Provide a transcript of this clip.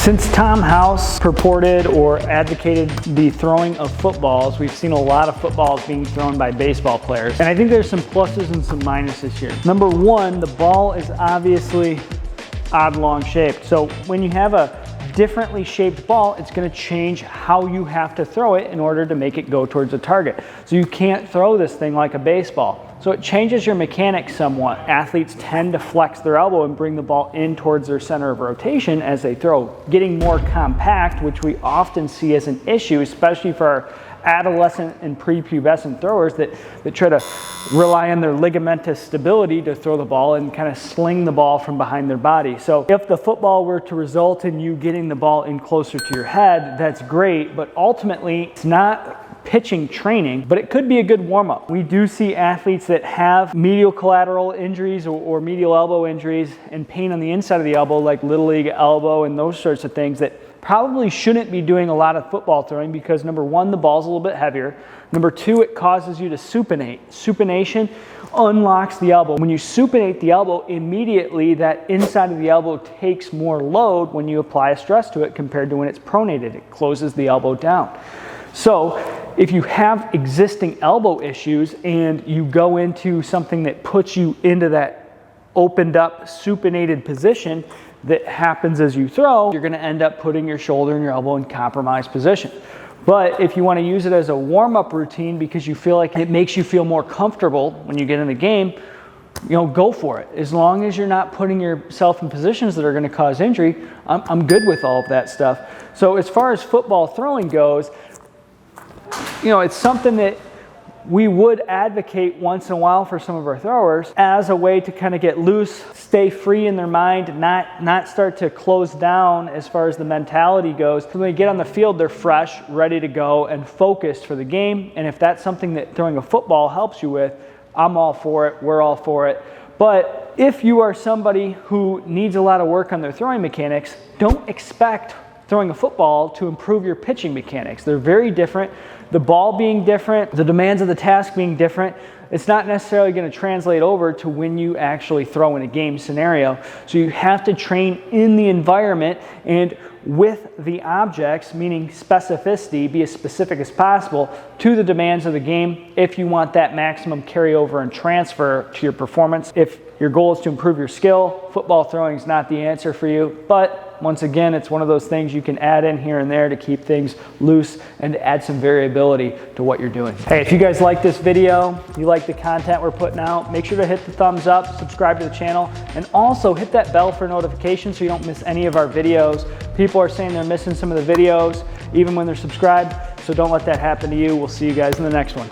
Since Tom House purported or advocated the throwing of footballs, we've seen a lot of footballs being thrown by baseball players. And I think there's some pluses and some minuses here. Number one, the ball is obviously oblong shaped. So when you have a differently shaped ball, it's going to change how you have to throw it in order to make it go towards a target. So you can't throw this thing like a baseball. So it changes your mechanics somewhat. Athletes tend to flex their elbow and bring the ball in towards their center of rotation as they throw, getting more compact, which we often see as an issue, especially for our adolescent and prepubescent throwers that try to rely on their ligamentous stability to throw the ball and kind of sling the ball from behind their body. So if the football were to result in you getting the ball in closer to your head, that's great, but ultimately it's not pitching training, but it could be a good warm-up. We do see athletes that have medial collateral injuries or medial elbow injuries and pain on the inside of the elbow, like little league elbow and those sorts of things, that probably shouldn't be doing a lot of football throwing because number one, the ball's a little bit heavier. Number two, it causes you to supinate. Supination unlocks the elbow. When you supinate the elbow, immediately that inside of the elbow takes more load when you apply a stress to it compared to when it's pronated. It closes the elbow down. So if you have existing elbow issues and you go into something that puts you into that opened up supinated position that happens as you throw, you're going to end up putting your shoulder and your elbow in compromised position. But if you want to use it as a warm-up routine because you feel like it makes you feel more comfortable when you get in the game, go for it. As long as you're not putting yourself in positions that are going to cause injury, I'm good with all of that stuff. So as far as football throwing goes, it's something that we would advocate once in a while for some of our throwers as a way to kind of get loose, stay free in their mind, not start to close down as far as the mentality goes. When they get on the field, they're fresh, ready to go, and focused for the game. And if that's something that throwing a football helps you with, I'm all for it, we're all for it. But if you are somebody who needs a lot of work on their throwing mechanics, don't expect throwing a football to improve your pitching mechanics. They're very different. The ball being different, the demands of the task being different, it's not necessarily going to translate over to when you actually throw in a game scenario. So you have to train in the environment and with the objects, meaning specificity, be as specific as possible to the demands of the game if you want that maximum carryover and transfer to your performance. If your goal is to improve your skill, football throwing is not the answer for you, but once again, it's one of those things you can add in here and there to keep things loose and to add some variability to what you're doing. Hey, if you guys like this video, you like the content we're putting out, make sure to hit the thumbs up, subscribe to the channel, and also hit that bell for notifications so you don't miss any of our videos. People are saying they're missing some of the videos even when they're subscribed, so don't let that happen to you. We'll see you guys in the next one.